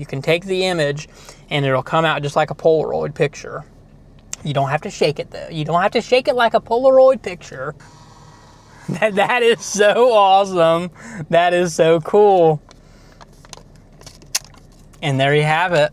You can take the image and it'll come out just like a Polaroid picture. You don't have to shake it though. You don't have to shake it like a Polaroid picture. That is so awesome. That is so cool. And there you have it.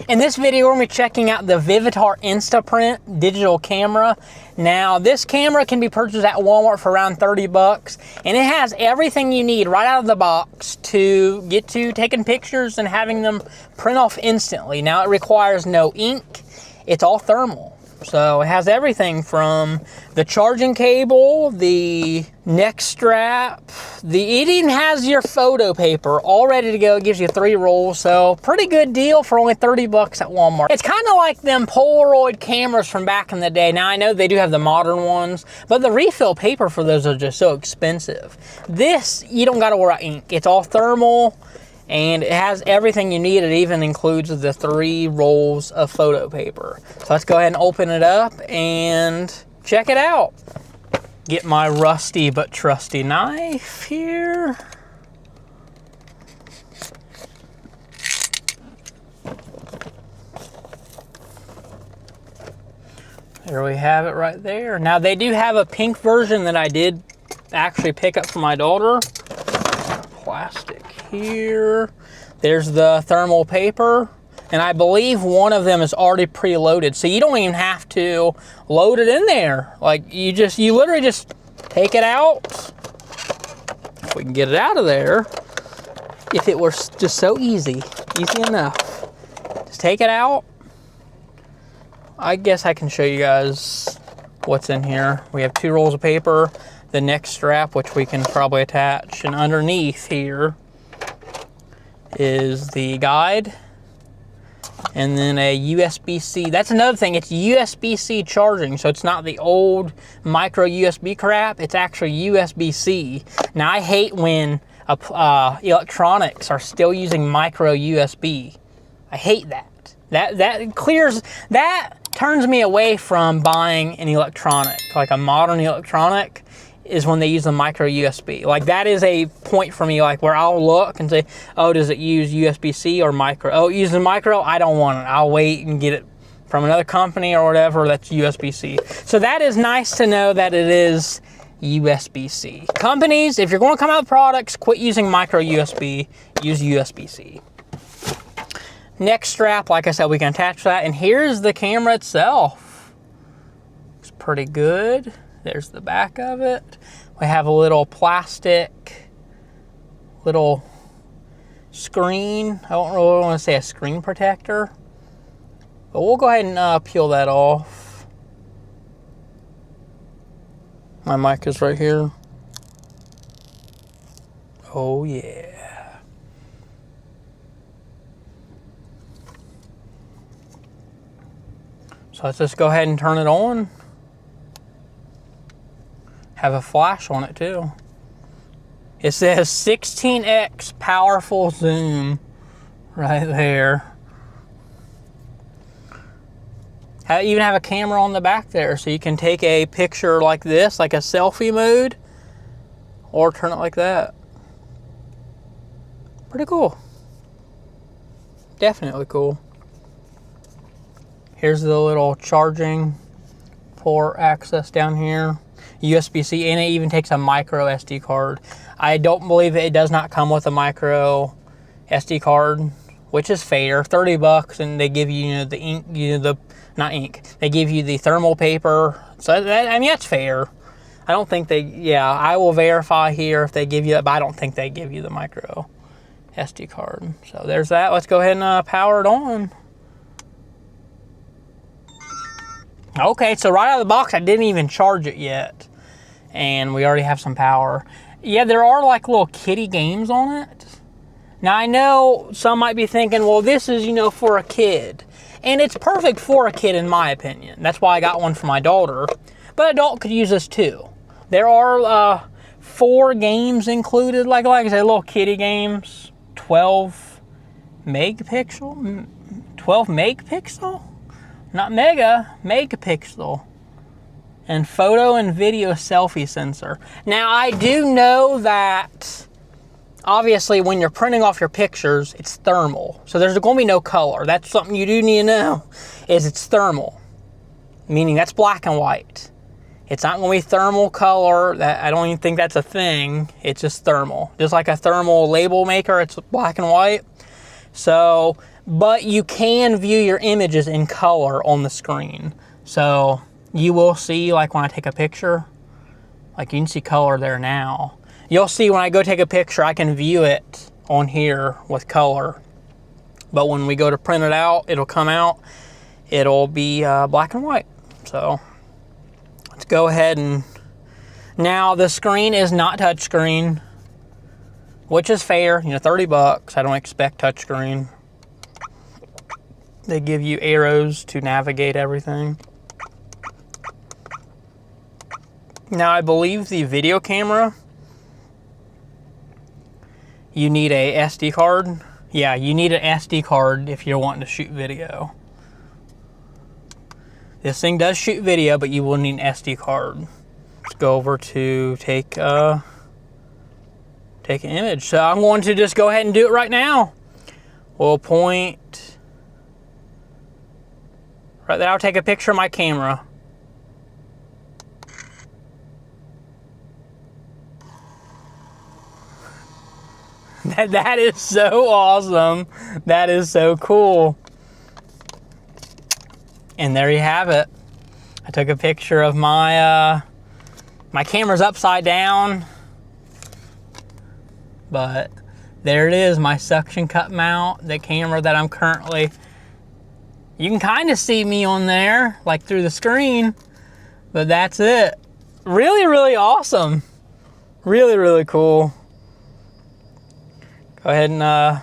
In this video, we're going to be checking out the Vivitar Instaprint Digital Camera. Now, this camera can be purchased at Walmart for around 30 bucks, and it has everything you need right out of the box to get to taking pictures and having them print off instantly. Now, it requires no ink. It's all thermal. So it has everything from the charging cable, the neck strap, it even has your photo paper all ready to go. It gives you 3 rolls, so pretty good deal for only 30 bucks at Walmart. It's kind of like them Polaroid cameras from back in the day. Now I know they do have the modern ones, but the refill paper for those are just so expensive. This, you don't gotta worry about ink. It's all thermal. And it has everything you need. It even includes the 3 rolls of photo paper. So let's go ahead and open it up and check it out. Get my rusty but trusty knife here. There we have it right there. Now they do have a pink version that I did actually pick up for my daughter. Plastic here. There's the thermal paper, and I believe one of them is already preloaded, so you don't even have to load it in there. Like you literally just take it out. If we can get it out of there, if it were just so easy enough, just take it out. I guess I can show you guys what's in here. We have 2 rolls of paper, the neck strap, which we can probably attach, and underneath here is the guide, and then a USBC. That's another thing, it's USBC charging, so it's not the old micro USB crap, it's actually USBC. Now I hate when electronics are still using micro USB. I hate that. That turns me away from buying an electronic, like a modern electronic, is when they use the micro USB. Like that is a point for me, like where I'll look and say, oh, does it use USB-C or micro? Oh, it uses micro, I don't want it. I'll wait and get it from another company or whatever that's USB-C. So that is nice to know that it is USB-C. Companies, if you're going to come out with products, quit using micro USB, use USB-C. Neck strap, like I said, we can attach that. And here's the camera itself. It's pretty good. There's the back of it. We have a little plastic, little screen. I don't really want to say a screen protector, but we'll go ahead and peel that off. My mic is right here. Oh yeah. So let's just go ahead and turn it on. Have a flash on it too. It says 16x powerful zoom right there. I even have a camera on the back there, so you can take a picture like this, like a selfie mode, or turn it like that. Pretty cool. Definitely cool. Here's the little charging port access down here. USB-C, and it even takes a micro SD card. I don't believe it does not come with a micro SD card, which is fair. 30 bucks, and they give you, the ink, not ink. They give you the thermal paper. So that, I mean, that's fair. I don't think they, yeah, I will verify here if they give you that, but I don't think they give you the micro SD card. So there's that. Let's go ahead and power it on. Okay, so right out of the box, I didn't even charge it yet. And we already have some power. Yeah, there are like little kiddie games on it. Now I know some might be thinking, well, this is, you know, for a kid. And it's perfect for a kid in my opinion. That's why I got one for my daughter. But adult could use this too. There are 4 games included, like I said, little kiddie games. 12 megapixel? 12 megapixel? Not mega, megapixel. And photo and video selfie sensor. Now I do know that obviously when you're printing off your pictures, it's thermal. So there's going to be no color. That's something you do need to know, is it's thermal, meaning that's black and white. It's not going to be thermal color. That, I don't even think that's a thing. It's just thermal. Just like a thermal label maker, it's black and white. So, but you can view your images in color on the screen. So you will see, like when I take a picture, like you can see color there now. You'll see when I go take a picture, I can view it on here with color. But when we go to print it out, it'll come out, it'll be black and white. So let's go ahead and, now the screen is not touchscreen, which is fair, you know, 30 bucks. I don't expect touchscreen. They give you arrows to navigate everything. Now I believe the video camera, you need a SD card. Yeah, you need an SD card if you're wanting to shoot video. This thing does shoot video, but you will need an SD card. Let's go over to take an image. So I'm going to just go ahead and do it right now. We'll point right there. I'll take a picture of my camera. That is so awesome. That is so cool. And there you have it. I took a picture of my my camera's upside down, but there it is, my suction cup mount, the camera that I'm currently, you can kind of see me on there, like through the screen, but that's it. Really, really awesome. Really, really cool. Go ahead and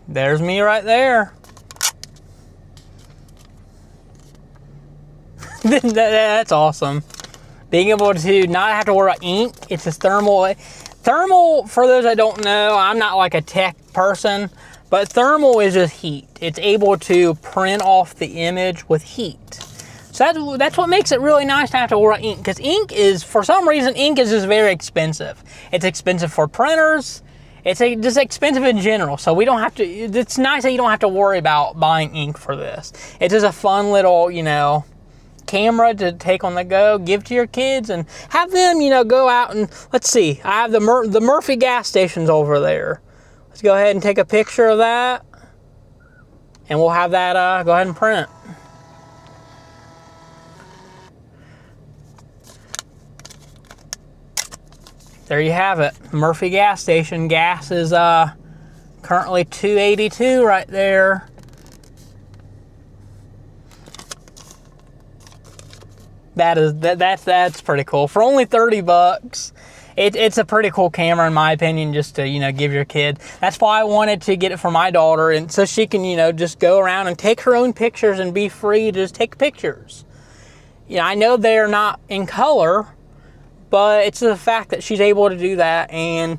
there's me right there. That's awesome. Being able to not have to worry about ink. It's just thermal. Thermal, for those that don't know, I'm not like a tech person, but thermal is just heat. It's able to print off the image with heat. So that's what makes it really nice to have to worry about ink, because ink is, for some reason, ink is just very expensive. It's expensive for printers. It's just expensive in general, so we don't have to, it's nice that you don't have to worry about buying ink for this. It's just a fun little, you know, camera to take on the go, give to your kids, and have them, you know, go out and, let's see, I have the Murphy gas stations over there. Let's go ahead and take a picture of that, and we'll have that, go ahead and print. There you have it, Murphy gas station. Gas is currently $2.82 right there. That's pretty cool. For only 30 bucks, it's a pretty cool camera in my opinion, just to, you know, give your kid. That's why I wanted to get it for my daughter, and so she can, you know, just go around and take her own pictures and be free to just take pictures. You know, I know they're not in color, but it's the fact that she's able to do that, and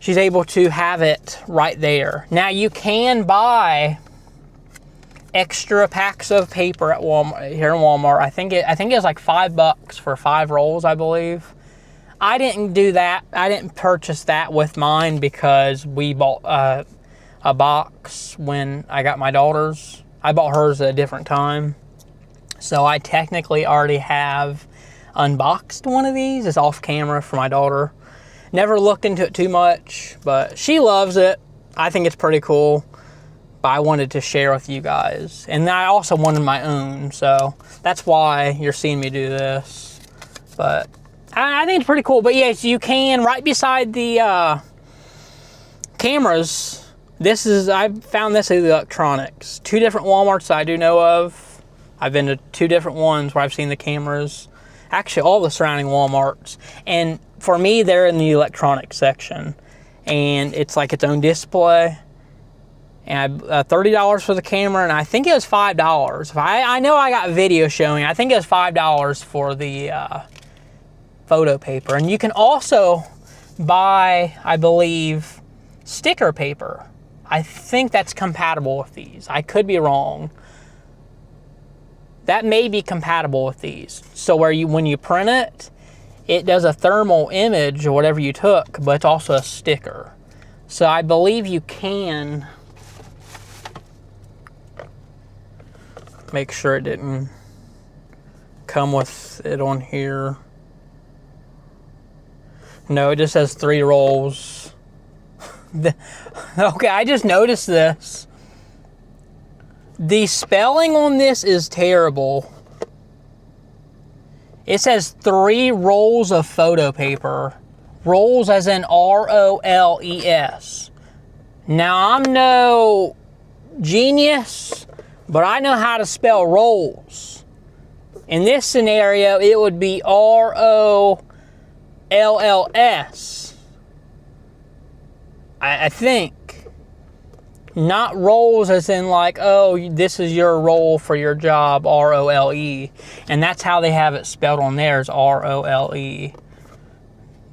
she's able to have it right there. Now you can buy extra packs of paper at Walmart, here in Walmart. I think it was like $5 for 5 rolls, I believe. I didn't do that. I didn't purchase that with mine because we bought a box when I got my daughter's. I bought hers at a different time. So I technically already have unboxed one of these. It's off camera for my daughter. Never looked into it too much, but she loves it. I think it's pretty cool, but I wanted to share with you guys. And I also wanted my own, so that's why you're seeing me do this. But I think it's pretty cool. But yes, you can, right beside the cameras, this is, I found this in the electronics. 2 different Walmarts I do know of. I've been to 2 different ones where I've seen the cameras. Actually, all the surrounding Walmarts. And for me, they're in the electronics section. And it's like its own display. And $30 for the camera, and I think it was $5. I know I got video showing. I think it was $5 for the photo paper. And you can also buy, I believe, sticker paper. I think that's compatible with these. I could be wrong. that may be compatible with these. So where when you print it, it does a thermal image or whatever you took, but it's also a sticker. So I believe you can make sure it didn't come with it on here. No, it just says 3 rolls. Okay, I just noticed this. The spelling on this is terrible. It says 3 rolls of photo paper. Rolls as in R-O-L-E-S. Now, I'm no genius, but I know how to spell rolls. In this scenario, it would be R-O-L-L-S. I think. Not rolls as in like, oh, this is your role for your job, R-O-L-E. And that's how they have it spelled on theirs, R-O-L-E.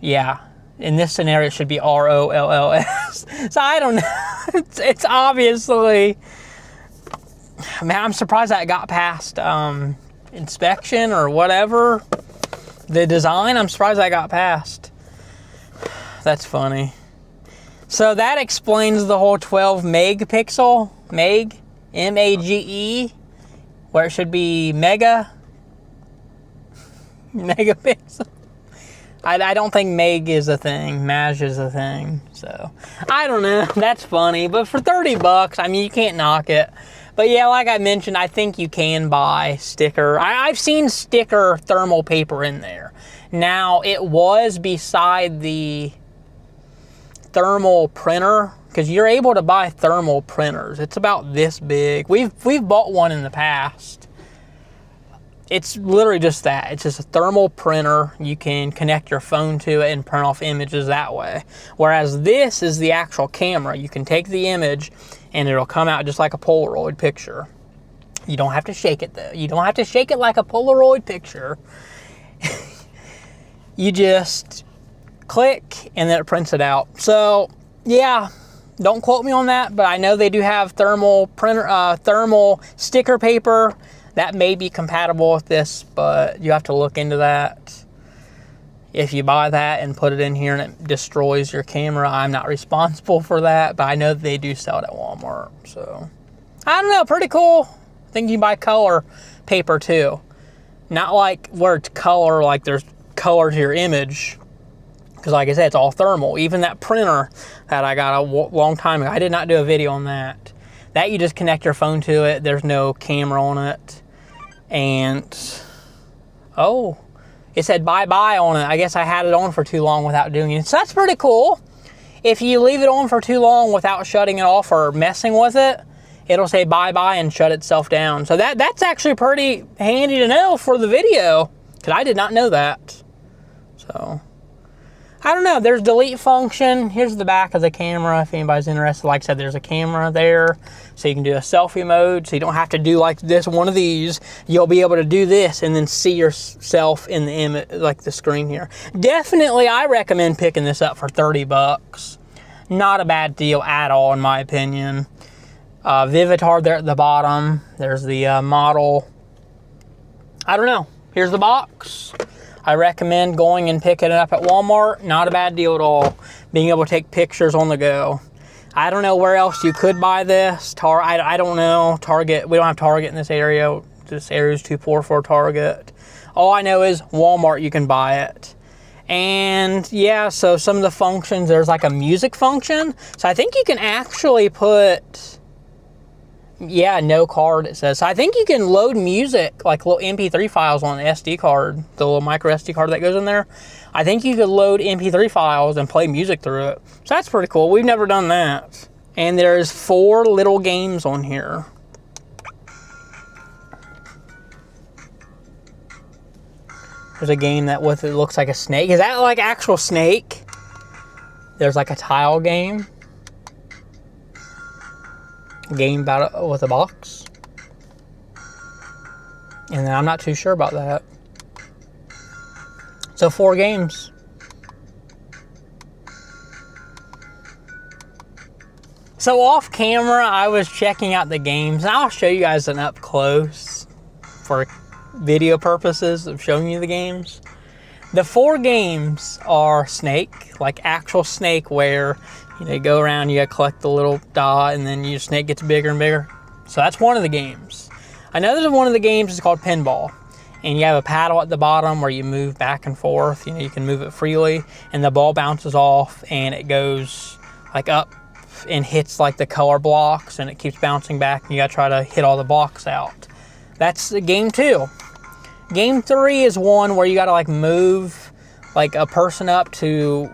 Yeah. In this scenario, it should be R-O-L-L-S. So I don't know. It's obviously... Man, I'm surprised that got past inspection or whatever. The design, I'm surprised that got past. That's funny. So that explains the whole 12 megapixel, M-A-G-E, where it should be megapixel. I don't think meg is a thing, maj is a thing, so I don't know. That's funny, but for 30 bucks, I mean, you can't knock it. But yeah, like I mentioned, I think you can buy sticker. I've seen sticker thermal paper in there. Now, it was beside the thermal printer, because you're able to buy thermal printers. It's about this big. We've bought one in the past. It's literally just that. It's just a thermal printer. You can connect your phone to it and print off images that way. Whereas this is the actual camera. You can take the image and it'll come out just like a Polaroid picture. You don't have to shake it though. You don't have to shake it like a Polaroid picture. You just click and then it prints it out. So yeah, don't quote me on that, but I know they do have thermal printer, thermal sticker paper that may be compatible with this, but you have to look into that. If you buy that and put it in here and it destroys your camera, I'm not responsible for that, but I know they do sell it at Walmart. So I don't know, pretty cool. I think you can buy color paper too. Not like where it's color, like there's color to your image. Because like I said, it's all thermal. Even that printer that I got a long time ago, I did not do a video on that. That you just connect your phone to it. There's no camera on it. And, oh, it said bye-bye on it. I guess I had it on for too long without doing it. So that's pretty cool. If you leave it on for too long without shutting it off or messing with it, it'll say bye-bye and shut itself down. So that's actually pretty handy to know for the video, because I did not know that. So I don't know, there's delete function. Here's the back of the camera if anybody's interested. Like I said, there's a camera there, so you can do a selfie mode, so you don't have to do like this, one of these. You'll be able to do this and then see yourself in the image, like the screen here. Definitely, I recommend picking this up for 30 bucks. Not a bad deal at all, in my opinion. Vivitar there at the bottom. There's the model. I don't know. Here's the box. I recommend going and picking it up at Walmart. Not a bad deal at all. Being able to take pictures on the go. I don't know where else you could buy this. I don't know. Target. We don't have Target in this area. This area is too poor for Target. All I know is Walmart, you can buy it. And yeah, so some of the functions, there's like a music function. So I think you can actually put, yeah, no card, it says. So I think you can load music, like little MP3 files on an SD card, the little micro SD card that goes in there. I think you could load MP3 files and play music through it. So that's pretty cool. We've never done that. And there's 4 little games on here. There's a game that with it looks like a snake. Is that like actual snake? There's like a tile game. Game about it with a box. And then I'm not too sure about that. So 4 games. So off camera, I was checking out the games, and I'll show you guys an up close for video purposes of showing you the games. The 4 games are Snake, like actual Snake, where you go around, you gotta collect the little dot, and then your snake gets bigger and bigger. So that's one of the games. Another one of the games is called Pinball, and you have a paddle at the bottom where you move back and forth. You can move it freely, and the ball bounces off, and it goes like up and hits like the color blocks, and it keeps bouncing back, and you gotta try to hit all the blocks out. That's game 2. Game 3 is one where you gotta like move like a person up to,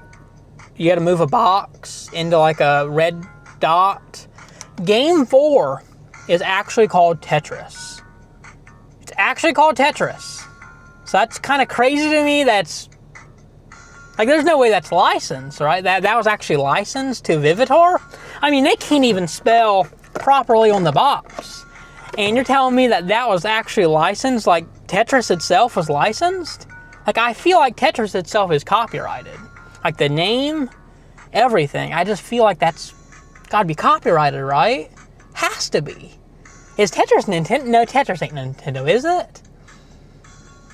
you gotta move a box into like a red dot. Game 4 is actually called Tetris. It's actually called Tetris. So that's kind of crazy to me. That's like, there's no way that's licensed, right? That was actually licensed to Vivitar. I mean, they can't even spell properly on the box. And you're telling me that was actually licensed, like Tetris itself was licensed? Like, I feel like Tetris itself is copyrighted. Like the name, everything. I just feel like that's gotta be copyrighted, right? Has to be. Is Tetris Nintendo? No, Tetris ain't Nintendo, is it?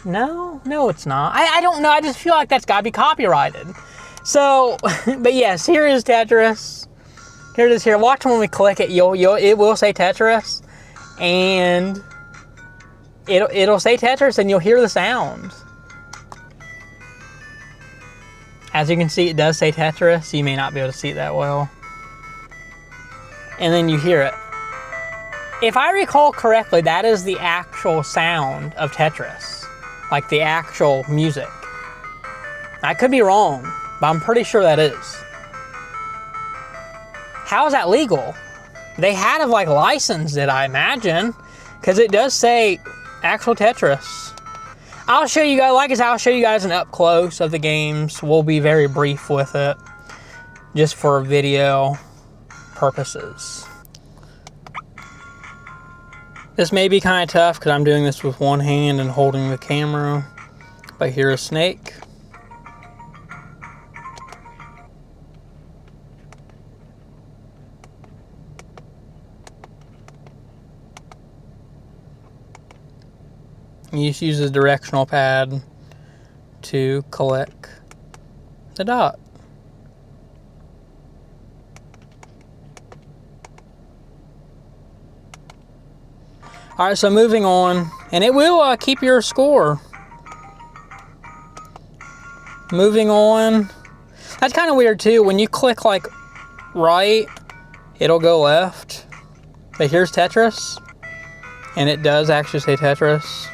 No, it's not. I don't know. I just feel like that's gotta be copyrighted. So, but yes, here is Tetris. Here it is here. Watch when we click it, it will say Tetris. And it'll say Tetris, and you'll hear the sound. As you can see, it does say Tetris. You may not be able to see it that well. And then you hear it. If I recall correctly, that is the actual sound of Tetris. Like the actual music. I could be wrong, but I'm pretty sure that is. How is that legal? They had to like licensed it, I imagine, because it does say actual Tetris. I'll show you guys, like I said, I'll show you guys an up close of the games. We'll be very brief with it, just for video purposes. This may be kind of tough because I'm doing this with one hand and holding the camera, but here's Snake. You just use the directional pad to collect the dot. All right, so moving on, and it will keep your score. Moving on. That's kind of weird too. When you click like right, it'll go left. But here's Tetris, and it does actually say Tetris.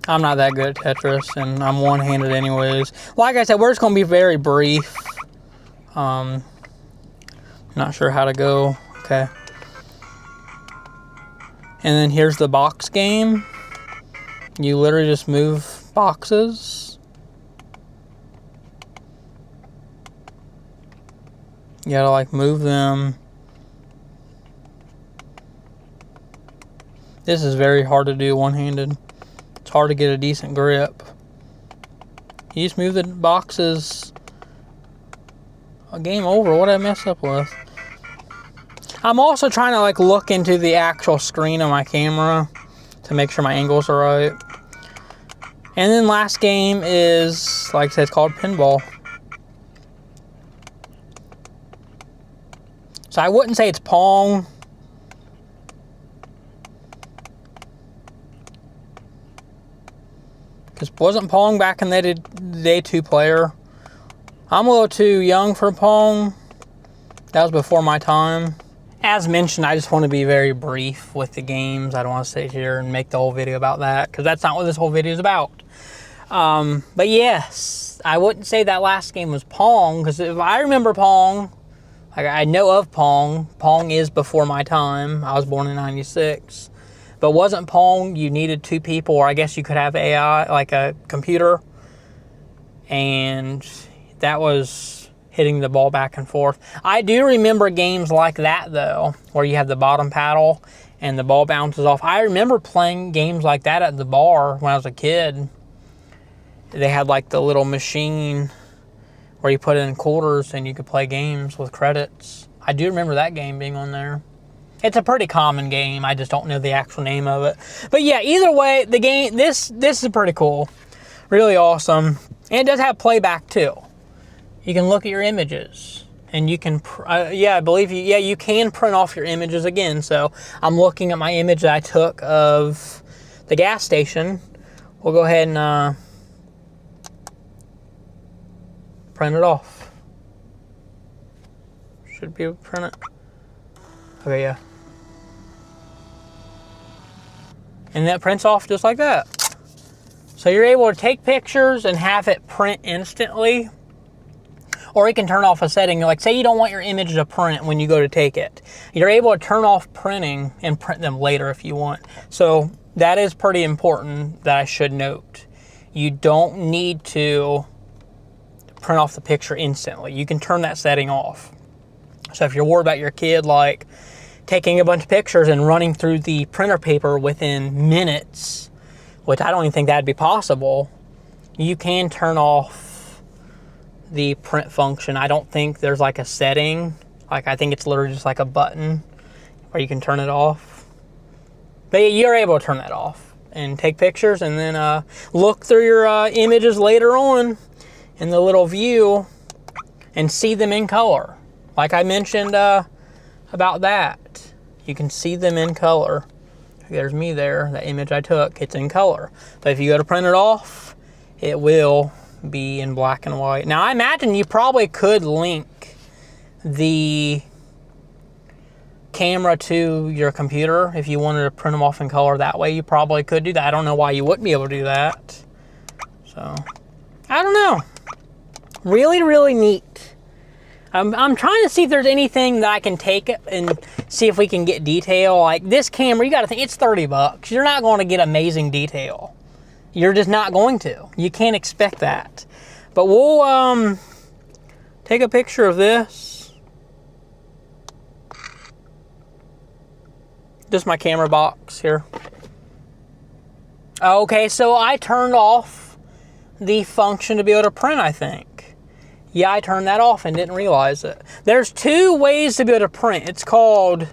I'm not that good at Tetris, and I'm one-handed anyways. Like I said, we're just going to be very brief. Not sure how to go. Okay. And then here's the box game. You literally just move boxes. You gotta like move them. This is very hard to do one-handed. It's hard to get a decent grip. You just move the boxes. Game over. What did I mess up with? I'm also trying to like look into the actual screen of my camera to make sure my angles are right. And then last game is, like I said, it's called Pinball. So I wouldn't say it's Pong. Because wasn't Pong back in the day 2-player? I'm a little too young for Pong. That was before my time. As mentioned, I just want to be very brief with the games. I don't want to sit here and make the whole video about that, because that's not what this whole video is about. But yes, I wouldn't say that last game was Pong, because if I remember Pong, like I know of Pong. Pong is before my time. I was born in '96. But wasn't Pong, you needed 2 people, or I guess you could have AI, like a computer. And that was hitting the ball back and forth. I do remember games like that, though, where you have the bottom paddle and the ball bounces off. I remember playing games like that at the bar when I was a kid. they had like the little machine where you put in quarters and you could play games with credits. I do remember that game being on there. It's a pretty common game. I just don't know the actual name of it. But yeah, either way, the game, this is pretty cool. Really awesome. And it does have playback too. You can look at your images and you can, I believe you can print off your images again. So I'm looking at my image that I took of the gas station. We'll go ahead and print it off. Should be able to print it. Okay, yeah. And that prints off just like that. So you're able to take pictures and have it print instantly. Or you can turn off a setting. Like say you don't want your image to print when you go to take it. You're able to turn off printing and print them later if you want. So that is pretty important that I should note. You don't need to print off the picture instantly. You can turn that setting off. So if you're worried about your kid like taking a bunch of pictures and running through the printer paper within minutes, which I don't even think that'd be possible, you can turn off the print function. I don't think there's like a setting. Like I think it's literally just like a button where you can turn it off. But yeah, you're able to turn that off and take pictures and then look through your images later on in the little view and see them in color. Like I mentioned about that. You can see them in color. There's me there, that image I took, it's in color. But if you go to print it off, it will be in black and white. Now I imagine you probably could link the camera to your computer if you wanted to print them off in color that way. You probably could do that. I don't know why you wouldn't be able to do that. So, I don't know. Really, really neat. I'm trying to see if there's anything that I can take and see if we can get detail. Like this camera, you gotta think, it's 30 bucks. You're not going to get amazing detail. You're just not going to. You can't expect that. But we'll take a picture of this. Just my camera box here. Okay, so I turned off the function to be able to print, I think. Yeah, I turned that off and didn't realize it. There's two ways to be able to print. It's called,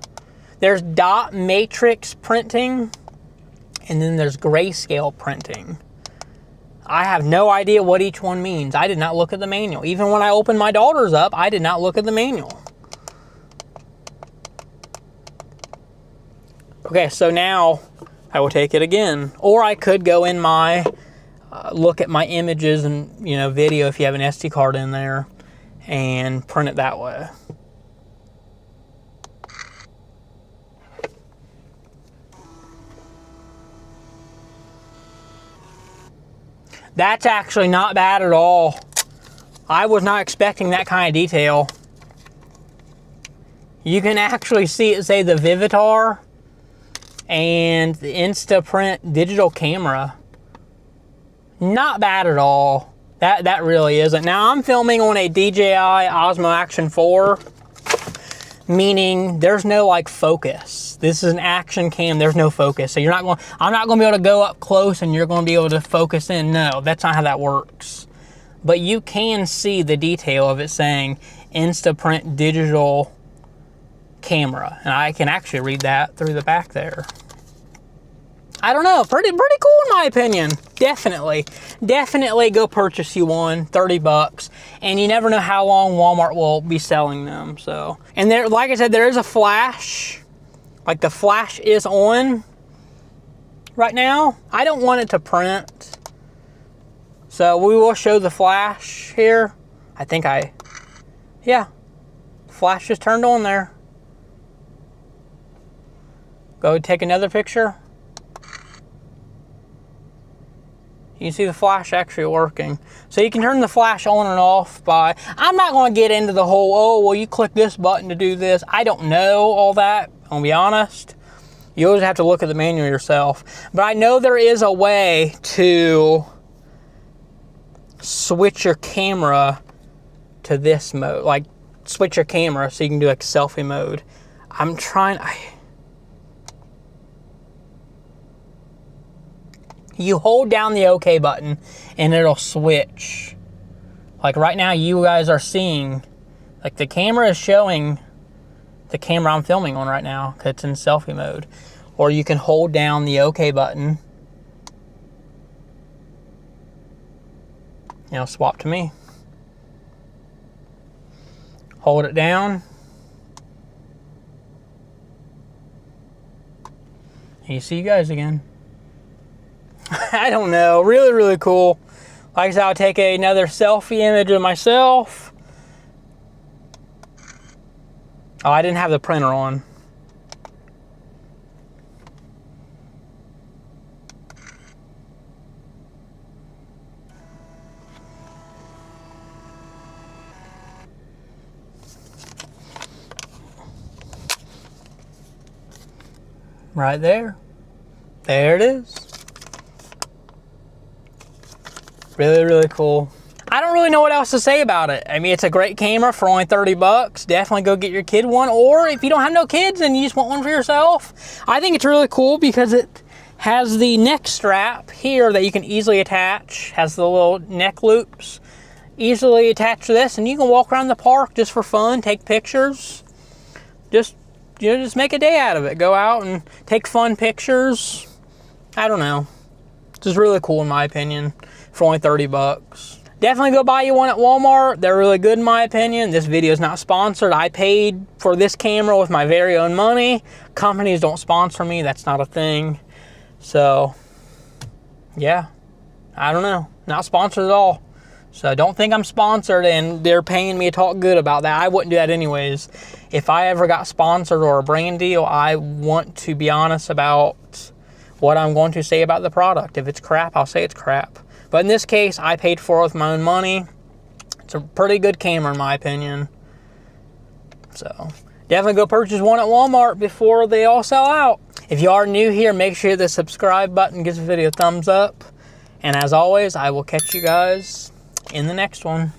there's dot matrix printing, and then there's grayscale printing. I have no idea what each one means. I did not look at the manual. Even when I opened my daughter's up, I did not look at the manual. Okay, so now I will take it again. Or I could go in my look at my images and video if you have an SD card in there and print it that way. That's actually not bad at all. I was not expecting that kind of detail. You can actually see it say the Vivitar and the Instaprint Digital Camera. Not bad at all. That really isn't. Now I'm filming on a DJI Osmo Action 4, meaning there's no like focus. This is an action cam, there's no focus. So I'm not going to be able to go up close and you're going to be able to focus in. No, that's not how that works. But you can see the detail of it saying Instaprint Digital Camera. And I can actually read that through the back there. I don't know, pretty cool in my opinion. Definitely go purchase you one, 30 bucks. And you never know how long Walmart will be selling them, so. And there, like I said, there is a flash. Like the flash is on right now. I don't want it to print. So we will show the flash here. Yeah. Flash just turned on there. Go take another picture. You can see the flash actually working. So you can turn the flash on and off by, I'm not going to get into the whole, oh, well, you click this button to do this. I don't know all that, I'll be honest. You always have to look at the manual yourself. But I know there is a way to switch your camera to this mode. Like, switch your camera so you can do like selfie mode. I'm trying, You hold down the OK button and it'll switch. Like right now you guys are seeing, like the camera is showing the camera I'm filming on right now because it's in selfie mode. Or you can hold down the OK button. You know, swap to me. Hold it down. And you see you guys again. I don't know, really, really cool. Like I said, I'll take another selfie image of myself. Oh, I didn't have the printer on. Right there. There it is. Really, really cool. I don't really know what else to say about it. I mean, it's a great camera for only 30 bucks. Definitely go get your kid one. Or if you don't have no kids and you just want one for yourself, I think it's really cool because it has the neck strap here that you can easily attach. Has the little neck loops. Easily attach to this, and you can walk around the park just for fun, take pictures. Just make a day out of it. Go out and take fun pictures. I don't know. It's just really cool in my opinion for only 30 bucks. Definitely go buy you one at Walmart. They're really good in my opinion. This video is not sponsored. I paid for this camera with my very own money. Companies don't sponsor me. That's not a thing. So, yeah. I don't know. Not sponsored at all. So don't think I'm sponsored and they're paying me to talk good about that. I wouldn't do that anyways. If I ever got sponsored or a brand deal, I want to be honest about what I'm going to say about the product. If it's crap, I'll say it's crap. But in this case, I paid for it with my own money. It's a pretty good camera in my opinion. So definitely go purchase one at Walmart before they all sell out. If you are new here, make sure the subscribe button gives the video a thumbs up. And as always, I will catch you guys in the next one.